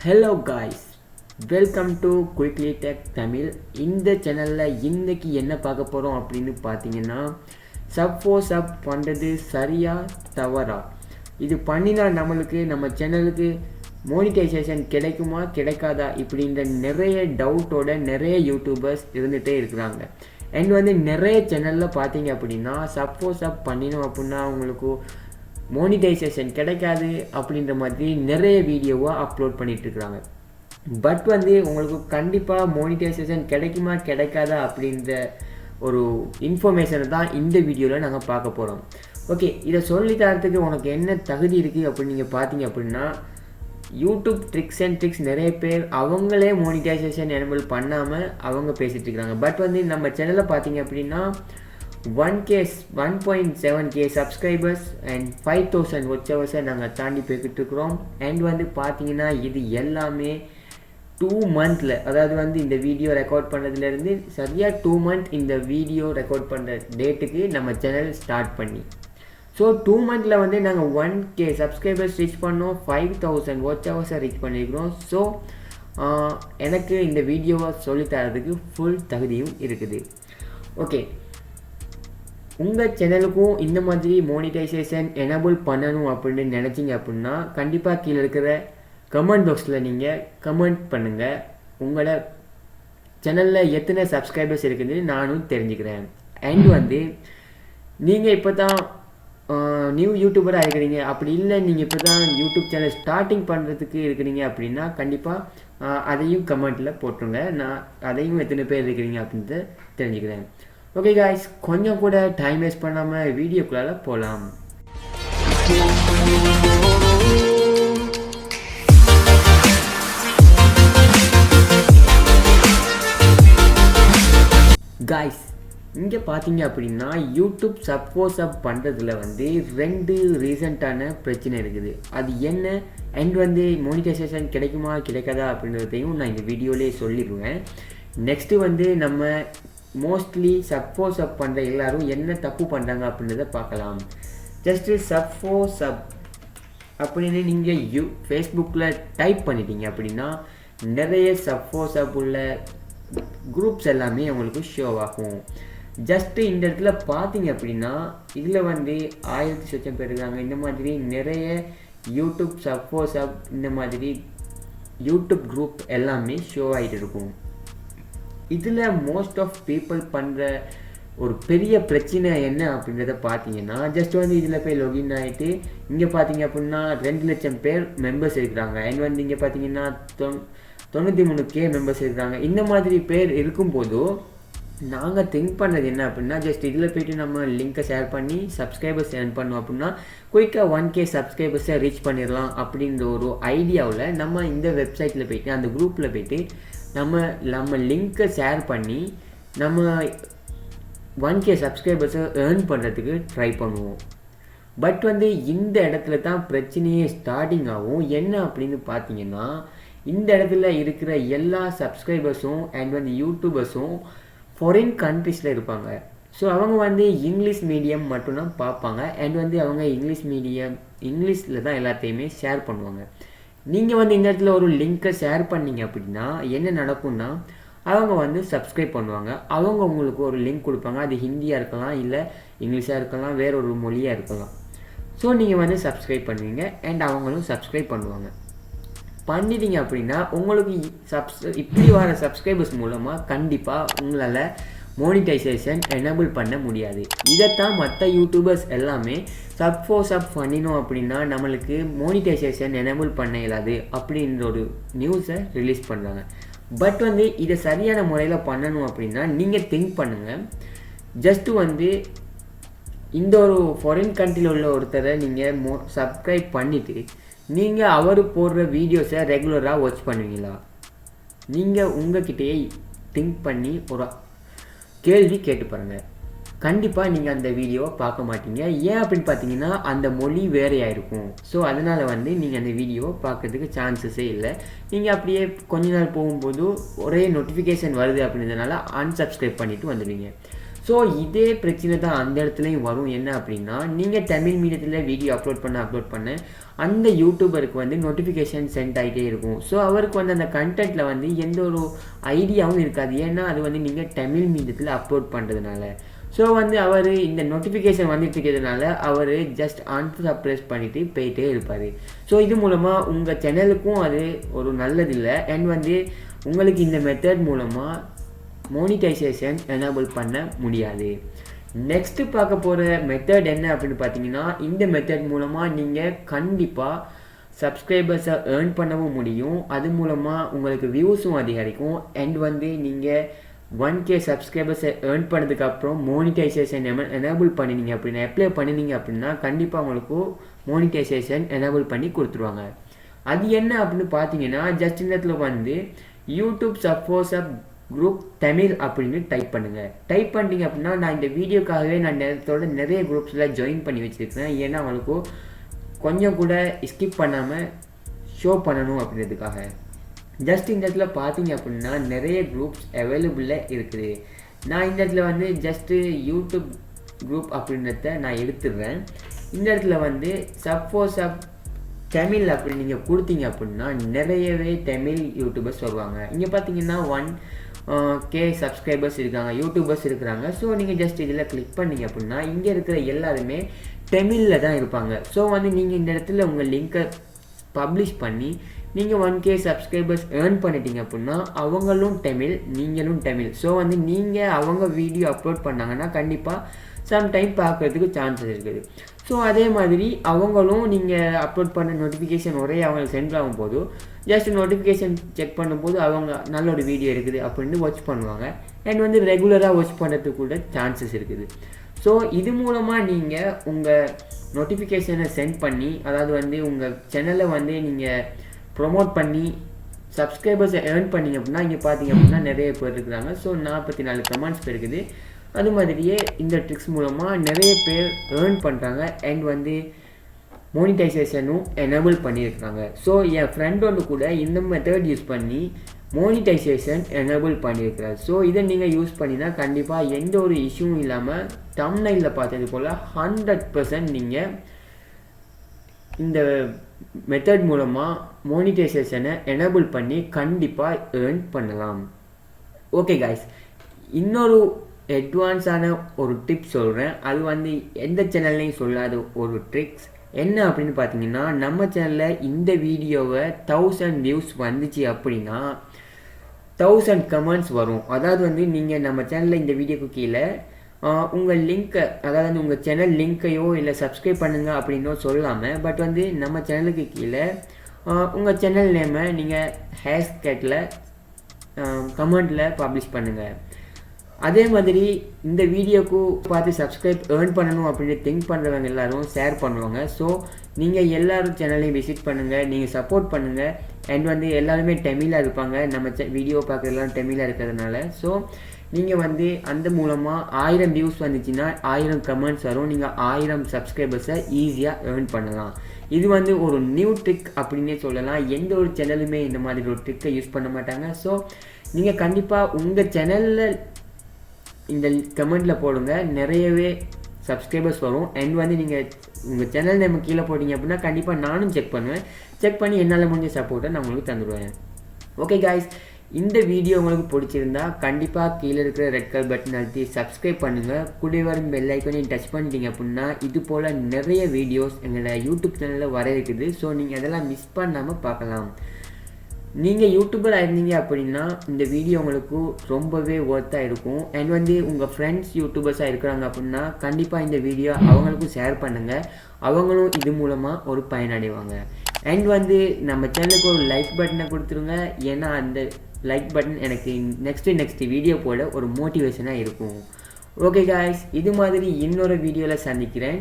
Hello guys, welcome to quickly tech Tamil. இந்த சேனலில் இன்றைக்கி என்ன பார்க்க போகிறோம் அப்படின்னு பார்த்தீங்கன்னா, சப் பண்ணுறது சரியா தவறா, இது பண்ணினா நம்மளுக்கு நம்ம சேனலுக்கு மோனிடைசேஷன் கிடைக்குமா கிடைக்காதா இப்படின்ற நிறைய டவுட்டோட நிறைய யூடியூபர்ஸ் இருந்துகிட்டே இருக்கிறாங்க. அண்ட் நிறைய சேனலில் பார்த்தீங்க அப்படின்னா சப் பண்ணினோம் அப்படின்னா அவங்களுக்கு மோனிடைசேஷன் கிடைக்காது அப்படின்ற மாதிரி நிறைய வீடியோவை அப்லோட் பண்ணிகிட்ருக்குறாங்க. பட் உங்களுக்கு கண்டிப்பாக மோனிடைசேஷன் கிடைக்குமா கிடைக்காதா அப்படின்ற ஒரு இன்ஃபர்மேஷனை தான் இந்த வீடியோவில் நாங்கள் பார்க்க போகிறோம். ஓகே, இதை சொல்லி தரத்துக்கு உனக்கு என்ன தகுதி இருக்குது அப்படின்னு நீங்கள் பார்த்தீங்க அப்படின்னா, யூடியூப் ட்ரிக்ஸ் நிறைய பேர் அவங்களே மோனிடைசேஷன் எனேபிள் பண்ணாமல் அவங்க பேசிகிட்டு இருக்கிறாங்க. பட் நம்ம சேனலில் பார்த்தீங்க அப்படின்னா 1.7K சப்ஸ்கிரைபர்ஸ் அண்ட் 5,000 வாட்ச் ஹவர்ஸை நாங்கள் தாண்டி போய்கிட்டு இருக்கிறோம். அண்ட் பார்த்தீங்கன்னா இது எல்லாமே 2 மந்த்தில், அதாவது இந்த வீடியோ ரெக்கார்ட் பண்ணுறதுலேருந்து சரியாக 2 மந்த் இந்த வீடியோ ரெக்கார்ட் பண்ணுற டேட்டுக்கு நம்ம சேனல் ஸ்டார்ட் பண்ணி. ஸோ 2 மந்தில் நாங்கள் 1K சப்ஸ்கிரைபர்ஸ் ரீச் பண்ணோம், 5,000 வாட்ச் ஹவர்ஸை ரீச் பண்ணியிருக்கிறோம். ஸோ எனக்கு இந்த வீடியோவை சொல்லித்தரதுக்கு ஃபுல் தகுதியும் இருக்குது. ஓகே, உங்கள் சேனலுக்கும் இந்த மாதிரி மோனிடைசேஷன் எனேபிள் பண்ணணும் அப்படின்னு நினச்சிங்க அப்படின்னா கண்டிப்பாக கீழே இருக்கிற கமெண்ட் பாக்ஸில் நீங்கள் கமெண்ட் பண்ணுங்கள். உங்களோட சேனலில் எத்தனை சப்ஸ்கிரைபர்ஸ் இருக்குது நானும் தெரிஞ்சுக்கிறேன். அண்ட் நீங்கள் இப்போ தான் நியூ யூடியூபராக இருக்கிறீங்க, அப்படி இல்லை நீங்கள் இப்போ தான் யூடியூப் சேனல் ஸ்டார்டிங் பண்ணுறதுக்கு இருக்கிறீங்க அப்படின்னா கண்டிப்பாக அதையும் கமெண்ட்டில் போட்டுருங்க. நான் அதையும் எத்தனை பேர் இருக்கிறீங்க அப்படின்ட்டு தெரிஞ்சுக்கிறேன். ஓகே காய்ஸ், கொஞ்சம் கூட டைம் வேஸ்ட் பண்ணாமல் வீடியோக்குள்ளால போகலாம். காய்ஸ், இங்கே பார்த்தீங்க அப்படின்னா யூடியூப் சப் பண்ணுறதுல 2 ரீசெண்டான பிரச்சனை இருக்குது. அது என்ன அண்ட் மோனிடைசேஷன் கிடைக்குமா கிடைக்காதா அப்படின்றதையும் நான் இந்த வீடியோலேயே சொல்லிடுவேன். நெக்ஸ்ட்டு நம்ம மோஸ்ட்லி சப் பண்ணுற எல்லோரும் என்ன தப்பு பண்ணுறாங்க அப்படின்றத பார்க்கலாம். ஜஸ்ட்டு சப் அப்படின்னு நீங்கள் ஃபேஸ்புக்கில் டைப் பண்ணிட்டீங்க அப்படின்னா நிறைய சப் உள்ள குரூப்ஸ் எல்லாமே உங்களுக்கு ஷோ ஆகும். ஜஸ்ட்டு இந்த இடத்துல பார்த்தீங்க அப்படின்னா இதில் 1000 சொச்சம் பேர் இருக்காங்க. இந்த மாதிரி நிறைய யூடியூப் சப் இந்த மாதிரி யூடியூப் குரூப் எல்லாமே ஷோ ஆகிட்டு இருக்கும். இதில் மோஸ்ட் ஆஃப் பீப்புள் பண்ணுற ஒரு பெரிய பிரச்சனை என்ன அப்படின்றத பார்த்தீங்கன்னா, ஜஸ்ட் இதில் போய் லொகின் ஆகிட்டு இங்கே பார்த்தீங்க அப்படின்னா 2 லட்சம் பேர் மெம்பர்ஸ் இருக்கிறாங்க. அண்ட் இங்கே பார்த்தீங்கன்னா 93K மெம்பர்ஸ் இருக்கிறாங்க. இந்த மாதிரி பேர் இருக்கும்போது நாங்கள் திங்க் பண்ணுறது என்ன அப்படின்னா, ஜஸ்ட் இதில் போய்ட்டு நம்ம லிங்க்கை ஷேர் பண்ணி சப்ஸ்கிரைபர்ஸ் ஏர்ன் பண்ணோம் அப்படின்னா குயிக்காக 1K சப்ஸ்கிரைபர்ஸை ரீச் பண்ணிடலாம் அப்படின்ற ஒரு ஐடியாவில் நம்ம இந்த வெப்சைட்டில் போய்ட்டு அந்த குரூப்பில் போய்ட்டு நம்ம லிங்க்கை ஷேர் பண்ணி நம்ம 1K சப்ஸ்கிரைபர்ஸை ஏர்ன் பண்ணுறதுக்கு ட்ரை பண்ணுவோம். பட் இந்த இடத்துல தான் பிரச்சனையே ஸ்டார்டிங் ஆகும். என்ன அப்படின்னு பார்த்தீங்கன்னா, இந்த இடத்துல இருக்கிற எல்லா சப்ஸ்கிரைபர்ஸும் அண்ட் யூடியூபர்ஸும் ஃபாரின் கண்ட்ரீஸில் இருப்பாங்க. ஸோ அவங்க இங்கிலீஷ் மீடியம் மட்டும்தான் பார்ப்பாங்க. அண்ட் அவங்க இங்கிலீஷில் தான் எல்லாத்தையுமே ஷேர் பண்ணுவாங்க. நீங்கள் இந்த இடத்துல ஒரு லிங்க்கை ஷேர் பண்ணிங்க அப்படின்னா என்ன நடக்கும்னா, அவங்க சப்ஸ்கிரைப் பண்ணுவாங்க. அவங்க உங்களுக்கு ஒரு லிங்க் கொடுப்பாங்க. அது ஹிந்தியாக இருக்கலாம், இல்லை இங்கிலீஷாக இருக்கலாம், வேற ஒரு மொழியாக இருக்கலாம். ஸோ நீங்கள் சப்ஸ்கிரைப் பண்ணுவீங்க அண்ட் அவங்களும் சப்ஸ்கிரைப் பண்ணுவாங்க. பண்ணிட்டீங்க அப்படின்னா உங்களுக்கு இப்படி வர சப்ஸ்கிரைபர்ஸ் மூலமாக கண்டிப்பாக உங்களால் மோனிடைசேஷன் எனேபிள் பண்ண முடியாது. இதைத்தான் மற்ற யூடியூபர்ஸ் எல்லாமே சப் பண்ணினோம் அப்படின்னா நம்மளுக்கு மோனிடைசேஷன் எனேபிள் பண்ண இயலாது அப்படின்ற ஒரு நியூஸை ரிலீஸ் பண்ணுறாங்க. பட் இதை சரியான முறையில் பண்ணணும் அப்படின்னா நீங்கள் திங்க் பண்ணுங்கள். ஜஸ்ட்டு இந்த ஒரு ஃபாரின் கண்ட்ரியில் உள்ள ஒருத்தரை நீங்கள் சப்ஸ்கிரைப் பண்ணிவிட்டு நீங்கள் அவர் போடுற வீடியோஸை ரெகுலராக வாட்ச் பண்ணுவீங்களா? நீங்கள் உங்கள்கிட்டயே திங்க் பண்ணி ஒரு கேள்வி கேட்டு பாருங்கள். கண்டிப்பாக நீங்கள் அந்த வீடியோவை பார்க்க மாட்டீங்க. ஏன் அப்படின்னு பார்த்தீங்கன்னா அந்த மொழி வேறையாக இருக்கும். ஸோ அதனால் நீங்கள் அந்த வீடியோவை பார்க்குறதுக்கு சான்சஸே இல்லை. நீங்கள் அப்படியே கொஞ்ச நாள் போகும்போது ஒரே நோட்டிஃபிகேஷன் வருது அப்படின்றதுனால அன்சப்ஸ்கிரைப் பண்ணிவிட்டு வந்துடுவீங்க. ஸோ இதே பிரச்சனை தான் அந்த இடத்துலையும் வரும். என்ன அப்படின்னா, நீங்கள் தமிழ் மீடியத்தில் வீடியோ அப்லோட் பண்ண அந்த யூடியூபருக்கு வந்து நோட்டிஃபிகேஷன் சென்ட் ஆகிட்டே இருக்கும். ஸோ அவருக்கு வந்து அந்த கண்டென்ட்டில் வந்து எந்த ஒரு ஐடியாவும் இருக்காது. ஏன்னா அது வந்து நீங்கள் தமிழ் மீடியத்தில் அப்லோட் பண்ணுறதுனால. ஸோ வந்து அவர் இந்த நோட்டிஃபிகேஷன் வந்துட்டு இருக்கிறதுனால அவர் ஜஸ்ட் அன்சப்ஸ்கிரைப் பண்ணிவிட்டு போயிட்டே இருப்பார். ஸோ இது மூலமாக உங்கள் சேனலுக்கும் அது ஒரு நல்லதில்லை. அண்ட் வந்து உங்களுக்கு இந்த மெத்தட் மூலமாக மோனிடைசேஷன் எனேபிள் பண்ண முடியாது. நெக்ஸ்ட்டு பார்க்க போகிற மெத்தட் என்ன அப்படின்னு பார்த்தீங்கன்னா, இந்த மெத்தட் மூலமாக நீங்கள் கண்டிப்பாக சப்ஸ்கிரைபர்ஸை ஏர்ன் பண்ணவும் முடியும். அது மூலமாக உங்களுக்கு வியூஸும் அதிகரிக்கும். அண்ட் வந்து நீங்கள் 1K சப்ஸ்கிரைபர்ஸை ஏர்ன் பண்ணதுக்கப்புறம் மோனிடைசேஷன் எனேபிள் பண்ணினீங்க அப்படின்னா, அப்ளை பண்ணினீங்க அப்படின்னா கண்டிப்பாக உங்களுக்கு மோனிடைசேஷன் எனேபிள் பண்ணி கொடுத்துருவாங்க. அது என்ன அப்படின்னு பார்த்தீங்கன்னா, ஜஸ்ட் இந்த இடத்துல வந்து யூடியூப் சப்போர்ட் குரூப் தமிழ் அப்படின்னு டைப் பண்ணுங்கள். டைப் பண்ணிட்டீங்க அப்படின்னா, நான் இந்த வீடியோக்காகவே நான் நிறைய குரூப்ஸில் ஜாயின் பண்ணி வச்சுருக்கேன். ஏன்னா அவங்களுக்கு கொஞ்சம் கூட ஸ்கிப் பண்ணாமல் ஷோ பண்ணணும் அப்படின்றதுக்காக. ஜஸ்ட் இந்த இடத்துல பார்த்தீங்க அப்படின்னா நிறைய குரூப்ஸ் அவைலபிளாக இருக்குது. நான் இந்த இடத்துல வந்து ஜஸ்ட்டு யூடியூப் குரூப் அப்படின்றத நான் எடுத்துடுறேன். இந்த இடத்துல வந்து சப்போஸ் தமிழ் அப்படி நீங்கள் கொடுத்தீங்க அப்படின்னா நிறையவே தமிழ் யூடியூபர்ஸ் வருவாங்க. இங்கே பார்த்தீங்கன்னா 1K சப்ஸ்கிரைபர்ஸ் இருக்காங்க, யூடியூபர்ஸ் இருக்கிறாங்க. ஸோ நீங்கள் ஜஸ்ட் இதில் கிளிக் பண்ணிங்க அப்படின்னா இங்கே இருக்கிற எல்லாருமே தமிழில் தான் இருப்பாங்க. ஸோ வந்து நீங்கள் இந்த இடத்துல உங்கள் லிங்கை பப்ளிஷ் பண்ணி நீங்கள் 1K சப்ஸ்கிரைபர்ஸ் ஏர்ன் பண்ணிட்டீங்க அப்படின்னா அவங்களும் தமிழ், நீங்களும் தமிழ். ஸோ வந்து நீங்கள் அவங்க வீடியோ அப்லோட் பண்ணாங்கன்னா கண்டிப்பாக சம்டைம் பார்க்குறதுக்கு சான்சஸ் இருக்குது. ஸோ அதே மாதிரி அவங்களும் நீங்கள் அப்லோட் பண்ண நோட்டிஃபிகேஷன் ஒரே அவங்களுக்கு சென்ட் ஆகும் போது ஜஸ்ட் நோட்டிஃபிகேஷன் செக் பண்ணும்போது அவங்க நல்ல ஒரு வீடியோ இருக்குது அப்படின்னு வாட்ச் பண்ணுவாங்க. அண்ட் வந்து ரெகுலராக வாட்ச் பண்ணுறதுக்கு கூட சான்சஸ் இருக்குது. ஸோ இது மூலமாக நீங்கள் உங்கள் நோட்டிஃபிகேஷனை சென்ட் பண்ணி, அதாவது வந்து உங்கள் சேனலை வந்து நீங்கள் ப்ரொமோட் பண்ணி சப்ஸ்கிரைபர்ஸை ஏர்ன் பண்ணிங்க அப்படின்னா இங்கே பார்த்தீங்க அப்படின்னா நிறைய பேர் இருக்கிறாங்க. ஸோ 44 கமெண்ட்ஸ் இருக்குது. அது மாதிரியே இந்த ட்ரிக்ஸ் மூலமாக நிறைய பேர் ஏர்ன் பண்ணுறாங்க. அண்ட் வந்து மோனிடைசேஷனும் எனேபிள் பண்ணியிருக்காங்க. ஸோ என் ஃப்ரெண்ட் ஒன்று கூட இந்த மெத்தட் யூஸ் பண்ணி மோனிடைசேஷன் எனேபிள் பண்ணியிருக்கிறார். ஸோ இதை நீங்கள் யூஸ் பண்ணினா கண்டிப்பாக எந்த ஒரு இஷ்யூவும் இல்லாமல் தம்ப்நெயிலில் பார்த்தது போல் 100% நீங்கள் இந்த மெத்தட் மூலமாக மோனிடைசேஷனை எனேபிள் பண்ணி கண்டிப்பாக ஏர்ன் பண்ணலாம். ஓகே காய்ஸ், இன்னொரு அட்வான்ஸான ஒரு டிப்ஸ் சொல்கிறேன். அது வந்து எந்த சேனல்லையும் சொல்லாத ஒரு ட்ரிக்ஸ். என்ன அப்படின்னு பார்த்தீங்கன்னா, நம்ம சேனலில் இந்த வீடியோவை 1000 வியூஸ் வந்துச்சு அப்படின்னா 1000 கமெண்ட்ஸ் வரும். அதாவது வந்து நீங்கள் நம்ம சேனலில் இந்த வீடியோக்கு கீழே உங்கள் லிங்க்கை, அதாவது உங்கள் சேனல் லிங்க்கையோ இல்லை சப்ஸ்கிரைப் பண்ணுங்கள் அப்படின்னோ சொல்லாமல், பட் வந்து நம்ம சேனலுக்கு கீழே உங்கள் சேனல் நேமை நீங்கள் ஹேஷ்டேக்கில் கமெண்டில் பப்ளிஷ் பண்ணுங்கள். அதே மாதிரி இந்த வீடியோக்கு பார்த்து சப்ஸ்கிரைப் ஏர்ன் பண்ணணும் அப்படின்னு திங்க் பண்ணுறவங்க எல்லோரும் ஷேர் பண்ணுவாங்க. ஸோ நீங்கள் எல்லோரும் சேனலையும் விசிட் பண்ணுங்கள், நீங்கள் சப்போர்ட் பண்ணுங்கள். அண்ட் வந்து எல்லாருமே தமிழாக இருப்பாங்க, நம்ம வீடியோ பார்க்குற எல்லோரும் தமிழாக இருக்கிறதுனால. ஸோ நீங்கள் வந்து அந்த மூலமாக 1000 வியூஸ் வந்துச்சுன்னா 1000 கமெண்ட்ஸ் வரும். நீங்கள் 1000 சப்ஸ்கிரைபர்ஸை ஈஸியாக ஏர்ன் பண்ணலாம். இது வந்து ஒரு நியூ ட்ரிக் அப்படின்னே சொல்லலாம். எந்த ஒரு சேனலுமே இந்த மாதிரி ஒரு ட்ரிக்கை யூஸ் பண்ண மாட்டாங்க. ஸோ நீங்கள் கண்டிப்பாக உங்கள் சேனலில் இந்த கமெண்ட்டில் போடுங்க, நிறையவே சப்ஸ்கிரைபர்ஸ் வரும். அண்ட் வந்து நீங்கள் உங்கள் சேனல் நேம் கீழே போட்டிங்க அப்படின்னா கண்டிப்பாக நானும் செக் பண்ணுவேன். செக் பண்ணி என்னால் முடிஞ்ச சப்போர்ட்டை நான் உங்களுக்கு தந்துடுவேன். ஓகே காய்ஸ், இந்த வீடியோ உங்களுக்கு பிடிச்சிருந்தா கண்டிப்பாக கீழே இருக்கிற ரெட் கலர் பட்டன் அழுத்தி சப்ஸ்கிரைப் பண்ணுங்கள். கூட வரும் பெல் ஐக்கானையும் டச் பண்ணிட்டீங்க அப்படின்னா இது போல் நிறைய வீடியோஸ் எங்களோட யூடியூப் சேனலில் வர இருக்குது. ஸோ நீங்கள் அதெல்லாம் மிஸ் பண்ணாமல் பார்க்கலாம். நீங்கள் யூடியூபராக இருந்தீங்க அப்படின்னா இந்த வீடியோ உங்களுக்கு ரொம்பவே ஒர்த்தாக இருக்கும். அண்ட் வந்து உங்கள் ஃப்ரெண்ட்ஸ் யூடியூபர்ஸாக இருக்கிறாங்க அப்படின்னா கண்டிப்பாக இந்த வீடியோ அவங்களுக்கும் ஷேர் பண்ணுங்கள். அவங்களும் இது மூலமாக ஒரு பயனடைவாங்க. அண்ட் வந்து நம்ம சேனலுக்கு ஒரு லைக் பட்டனை கொடுத்துருங்க. ஏன்னா அந்த லைக் பட்டன் எனக்கு நெக்ஸ்ட் வீடியோ போட ஒரு மோட்டிவேஷனாக இருக்கும். ஓகே காய்ஸ், இது மாதிரி இன்னொரு வீடியோவில் சந்திக்கிறேன்.